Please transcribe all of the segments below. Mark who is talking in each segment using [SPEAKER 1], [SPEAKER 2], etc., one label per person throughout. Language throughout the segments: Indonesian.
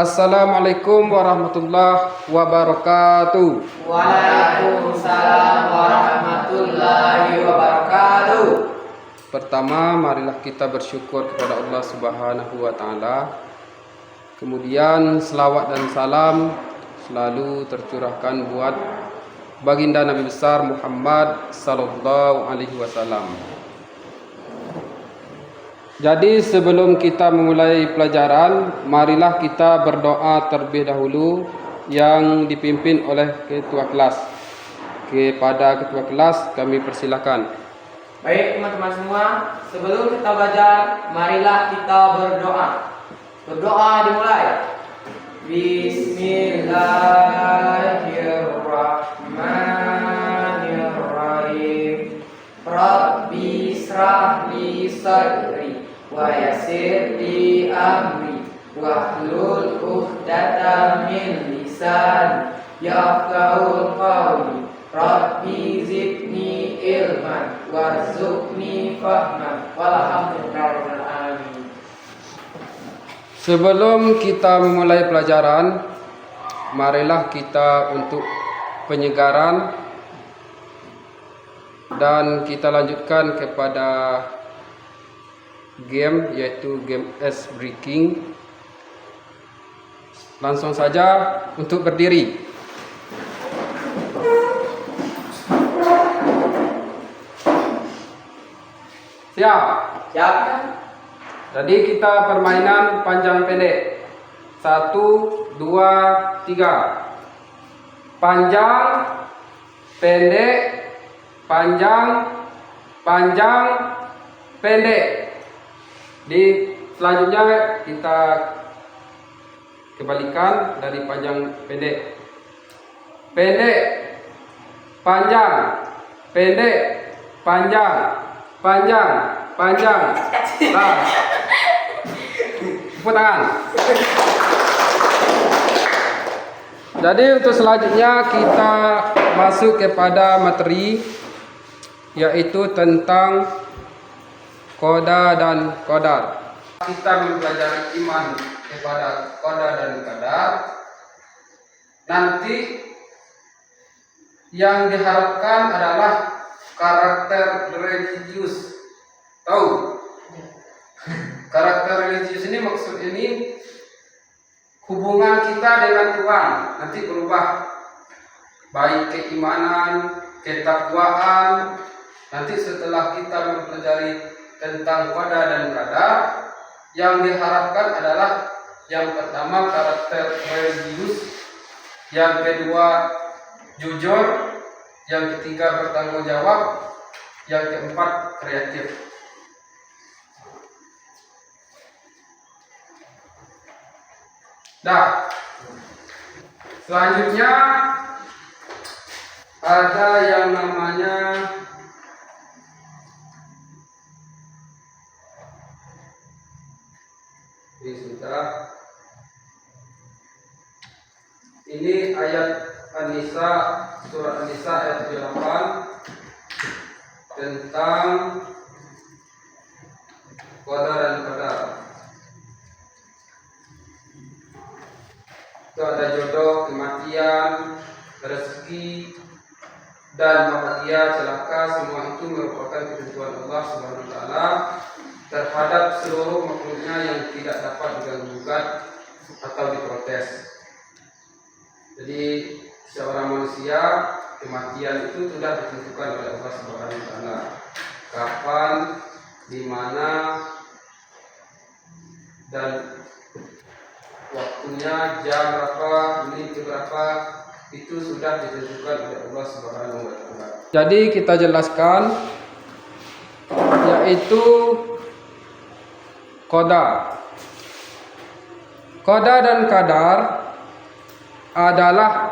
[SPEAKER 1] Assalamualaikum warahmatullahi wabarakatuh.
[SPEAKER 2] Waalaikumsalam warahmatullahi wabarakatuh.
[SPEAKER 1] Pertama, marilah kita bersyukur kepada Allah Subhanahu wa taala. Kemudian selawat dan salam selalu tercurahkan buat baginda Nabi besar Muhammad sallallahu alaihi wasallam. Jadi sebelum kita memulai pelajaran, marilah kita berdoa terlebih dahulu yang dipimpin oleh ketua kelas. Kepada ketua kelas kami persilakan.
[SPEAKER 2] Baik teman-teman semua, sebelum kita belajar, marilah kita berdoa. Berdoa dimulai. Bismillahirrahmanirrahim. Rabbi israh li sadri wa yassir li amri wahlul 'uqdatam min lisani yafqahul qawli. Rabbi zidni ilman warzuqni fahman walhamdulillahirabbil alamin.
[SPEAKER 1] Sebelum kita memulai pelajaran, marilah kita untuk penyegaran dan kita lanjutkan kepada game, yaitu game ice breaking. Langsung saja untuk berdiri. Siap?
[SPEAKER 2] Siap.
[SPEAKER 1] Jadi kita permainan panjang pendek. 1, 2, 3. Panjang, pendek, panjang, panjang, pendek. Di selanjutnya kita kebalikan dari panjang pendek. Pendek, panjang, pendek, panjang, panjang, panjang. Nah, tepuk tangan. Jadi untuk selanjutnya kita masuk kepada materi, yaitu tentang qada dan qadar. Kita mempelajari iman kepada qada dan qadar. Nanti yang diharapkan adalah karakter religius. Tahu? Karakter religius ini maksud ini hubungan kita dengan Tuhan nanti berubah, baik keimanan, ketakwaan. Nanti setelah kita mempelajari tentang qada dan qadar, yang diharapkan adalah yang pertama karakter religius, yang kedua jujur, yang ketiga bertanggung jawab, yang keempat kreatif. Nah, selanjutnya ada yang namanya ini sudah. Ini ayat An-Nisa, surat An-Nisa ayat 78 tentang qada dan qadar. Itu ada jodoh, kematian, rezeki, dan bahagia, celaka. Semua itu merupakan ketentuan Allah Subhanahu wa taala terhadap seluruh makhluknya yang tidak dapat diganggu-gugat atau diprotes. Jadi seorang manusia, kematian itu sudah ditentukan oleh Allah Subhanahu wa taala. Kapan, di mana, dan waktunya, jam berapa, menit berapa, itu sudah ditentukan oleh Allah Subhanahu wa taala. Jadi kita jelaskan, yaitu qada. Qada dan qadar adalah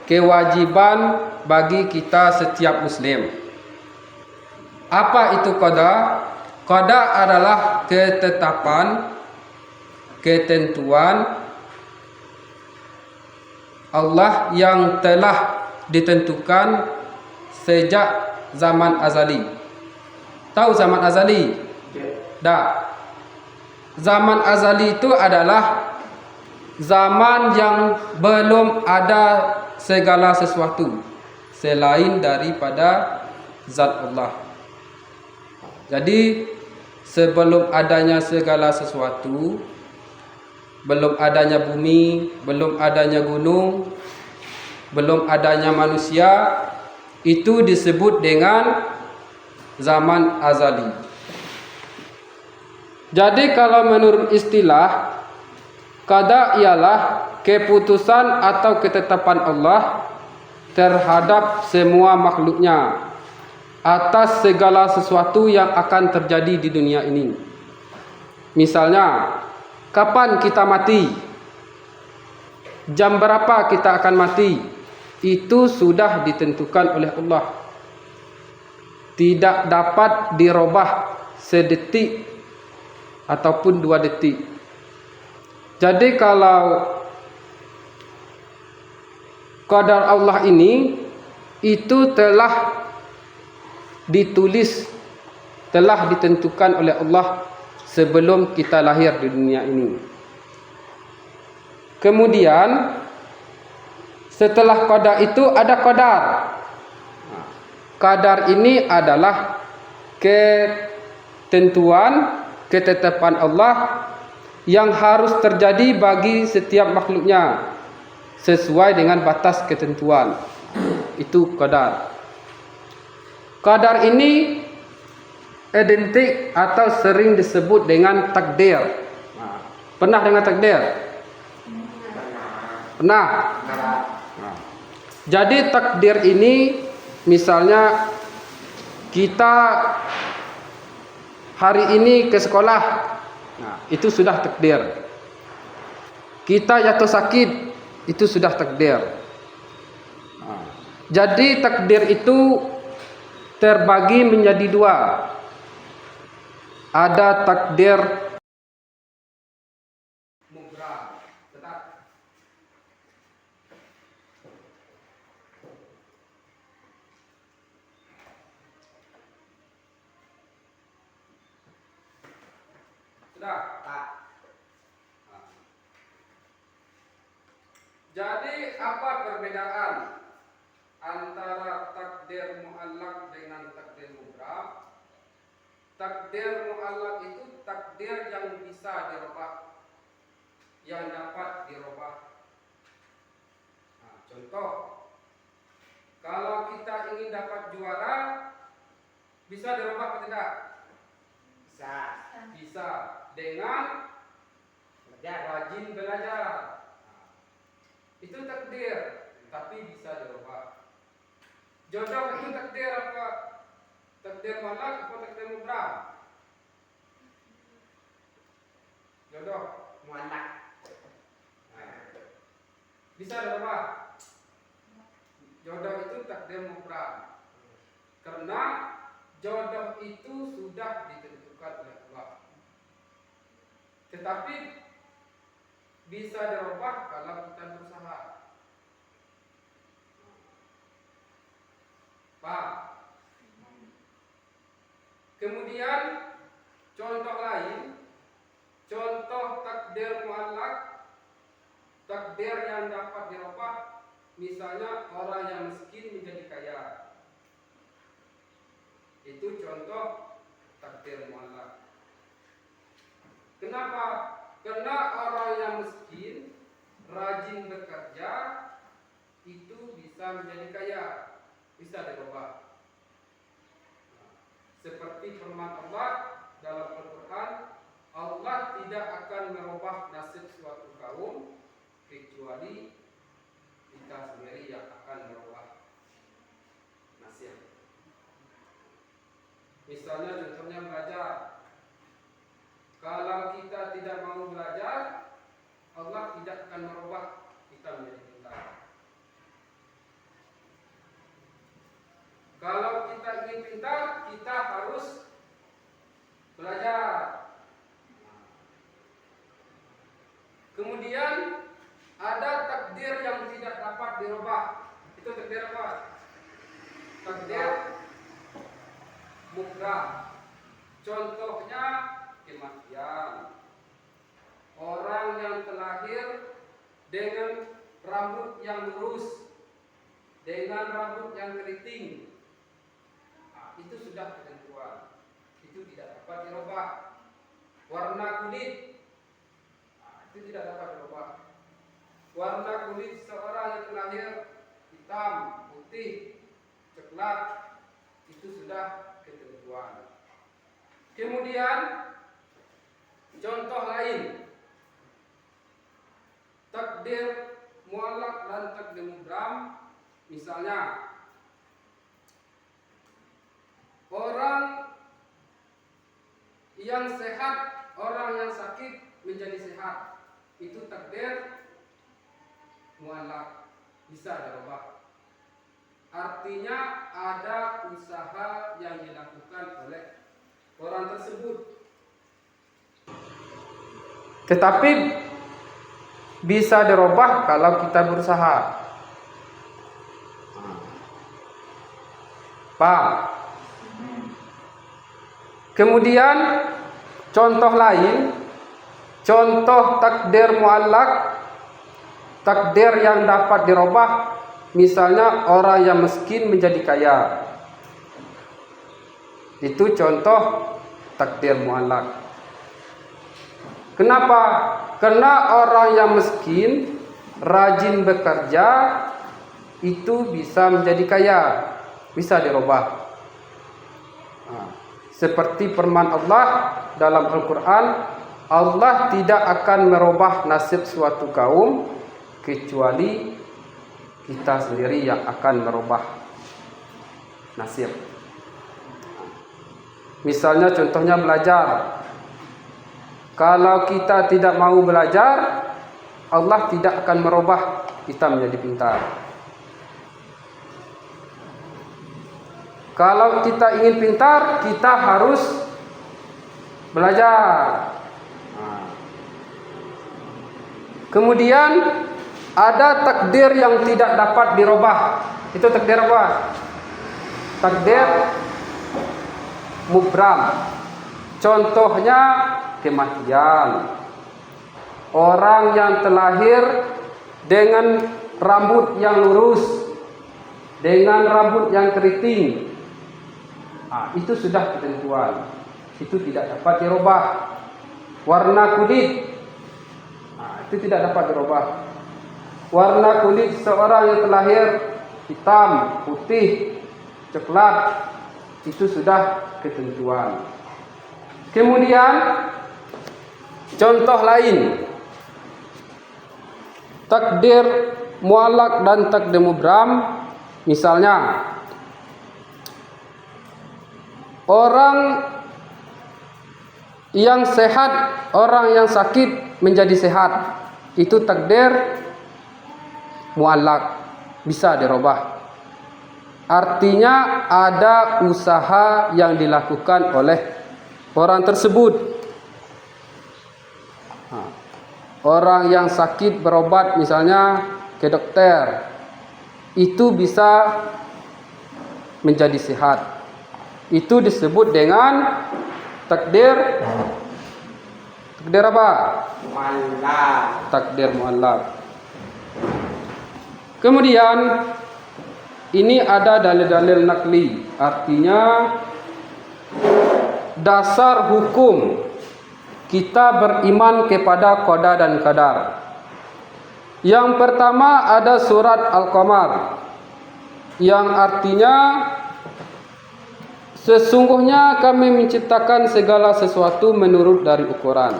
[SPEAKER 1] kewajiban bagi kita setiap muslim. Apa itu qada? Qada adalah ketetapan, ketentuan Allah yang telah ditentukan sejak zaman azali. Tahu zaman azali? Dah. Zaman azali itu adalah zaman yang belum ada segala sesuatu selain daripada zat Allah. Jadi sebelum adanya segala sesuatu, belum adanya bumi, belum adanya gunung, belum adanya manusia, itu disebut dengan zaman azali. Jadi kalau menurut istilah, qada ialah keputusan atau ketetapan Allah terhadap semua makhluknya atas segala sesuatu yang akan terjadi di dunia ini. Misalnya, kapan kita mati? Jam berapa kita akan mati? Itu sudah ditentukan oleh Allah. Tidak dapat dirubah sedetik ataupun 2 detik. Jadi kalau qadar Allah ini itu telah ditulis, telah ditentukan oleh Allah sebelum kita lahir di dunia ini. Kemudian setelah qadar itu ada qadar. Qadar ini adalah ketentuan, ketetapan Allah yang harus terjadi bagi setiap makhluknya sesuai dengan batas ketentuan. Itu qadar. Qadar ini identik atau sering disebut dengan takdir. Pernah dengar takdir? Pernah. Jadi takdir ini misalnya kita hari ini ke sekolah, itu sudah takdir. Kita jatuh sakit, itu sudah takdir. Jadi takdir itu terbagi menjadi 2. Ada takdir mubram. Tetap. Sudah? Tak. Jadi apa perbedaan antara takdir muallaq dengan takdir mubram? Takdir muallaq itu takdir yang bisa dirubah, yang dapat dirubah. Contoh, kalau kita ingin dapat juara, bisa dirubah atau tidak? Bisa. Bisa dengan rajin belajar. Itu takdir, tapi bisa dirubah. Jodoh itu takdir apa? Takdir muallaq atau takdir mubram? Jodoh muallaq. Bisa dirubah. Jodoh itu takdir mubram. Karena jodoh itu sudah ditentukan oleh Allah. Tetapi bisa dirubah kalau kita berusaha. Paham? Kemudian contoh lain, contoh takdir muallaq, takdir yang dapat dirubah, misalnya orang yang miskin menjadi kaya. Itu contoh takdir muallaq. Kenapa? Karena orang yang miskin rajin bekerja itu bisa menjadi kaya, bisa dirubah. Seperti firman Allah dalam Al-Quran, Allah tidak akan merubah nasib suatu kaum kecuali kita sendiri yang akan merubah nasib. Misalnya contohnya belajar. Kalau kita tidak mau belajar, Allah tidak akan merubah kita menjadi pintar. Kalau kita ingin pintar, kita harus belajar. Kemudian ada takdir yang tidak dapat dirubah. Itu takdir apa? Takdir mubram. Contohnya kematian. Orang yang terlahir dengan rambut yang lurus, dengan rambut yang keriting, itu sudah ketentuan, itu tidak dapat dirubah. Warna kulit, itu tidak dapat dirubah. Warna kulit seorang yang terlahir hitam, putih, coklat, itu sudah ketentuan. Kemudian contoh lain, takdir muallaq dan takdir mubram. Misalnya orang yang sehat, orang yang sakit menjadi sehat, itu takdir muallaq, bisa dirubah. Artinya ada usaha yang dilakukan oleh orang tersebut, tetapi bisa dirubah kalau kita berusaha. Paham? Kemudian contoh lain, contoh takdir muallaq, takdir yang dapat dirubah. Misalnya orang yang miskin menjadi kaya, itu contoh takdir muallaq. Kenapa? Karena orang yang miskin rajin bekerja itu bisa menjadi kaya, bisa dirubah. Seperti firman Allah dalam Al-Quran, Allah tidak akan merubah nasib suatu kaum kecuali kita sendiri yang akan merubah nasib. Misalnya contohnya belajar. Kalau kita tidak mau belajar, Allah tidak akan merubah kita menjadi pintar. Kalau kita ingin pintar, kita harus belajar. Kemudian ada takdir yang tidak dapat dirubah. Itu takdir apa? Takdir mubram. Contohnya kematian. Orang yang terlahir dengan rambut yang lurus, dengan rambut yang keriting, itu sudah ketentuan, itu tidak dapat dirubah. Warna kulit, itu tidak dapat dirubah. Warna kulit seorang yang terlahir hitam, putih, coklat, itu sudah ketentuan. Kemudian contoh lain, takdir muallaq dan takdir mubram. Misalnya orang yang sehat, orang yang sakit menjadi sehat, itu takdir muallaq, bisa dirubah. Artinya ada usaha yang dilakukan oleh orang tersebut. Orang yang sakit berobat misalnya ke dokter, itu bisa menjadi sehat. Itu disebut dengan takdir apa? Muallaq. Takdir muallaq. Kemudian ini ada dalil-dalil nakli, artinya dasar hukum kita beriman kepada qada dan qadar. Yang pertama ada surat Al-Qamar, yang artinya sesungguhnya kami menciptakan segala sesuatu menurut dari ukuran.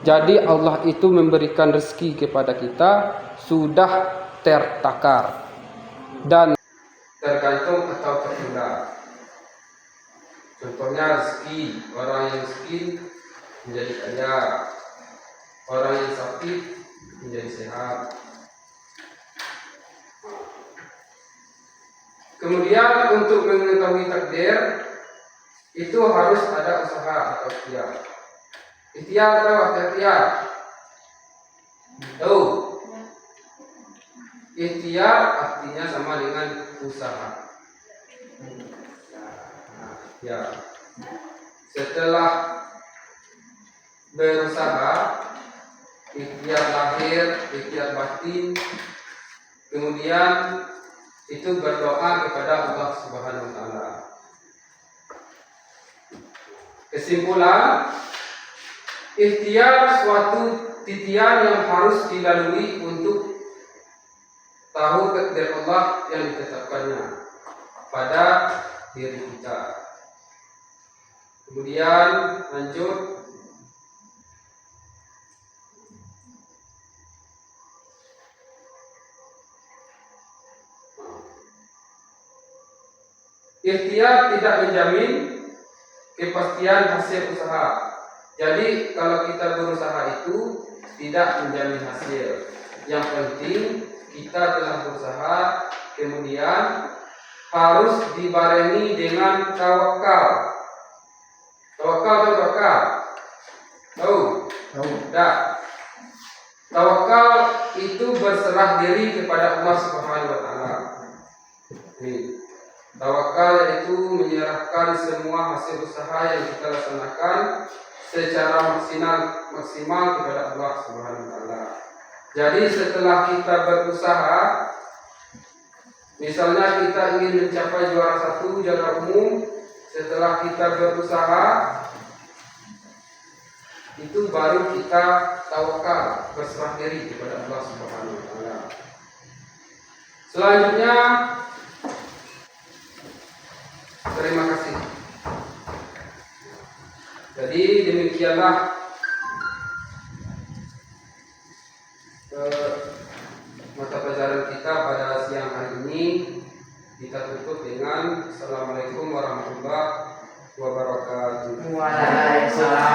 [SPEAKER 1] Jadi Allah itu memberikan rezeki kepada kita sudah tertakar dan tergantung atau tertunda. Contohnya rezeki, orang yang miskin menjadi kaya, orang yang sakit menjadi sehat. Kemudian untuk mengetahui takdir itu harus ada usaha atau ikhtiar. Ikhtiar atau ikhtiar? Tahu? Ikhtiar artinya sama dengan usaha. Ya. Setelah berusaha ikhtiar lahir, ikhtiar batin, kemudian itu berdoa kepada Allah Subhanahu wa taala. Kesimpulan, ikhtiar suatu titian yang harus dilalui untuk tahu takdir Allah yang ditetapkannya pada diri kita. Kemudian lanjut, ikhtiar tidak menjamin kepastian hasil usaha. Jadi kalau kita berusaha itu tidak menjamin hasil. Yang penting kita telah berusaha, kemudian harus dibarengi dengan tawakal. Tawakal. Tahu? Tidak. Tawakal itu berserah diri kepada Allah Subhanahu wa taala. Tawakal yaitu menyerahkan semua hasil usaha yang kita laksanakan secara maksimal kepada Allah Subhanahu wa taala. Jadi setelah kita berusaha, misalnya kita ingin mencapai juara 1 juara umum, setelah kita berusaha itu baru kita tawakal, berserah diri kepada Allah Subhanahu wa taala. Selanjutnya, terima kasih. Jadi demikianlah mata pelajaran kita pada siang hari ini. Kita tutup dengan Assalamualaikum warahmatullahi wabarakatuh.
[SPEAKER 2] Waalaikumsalam.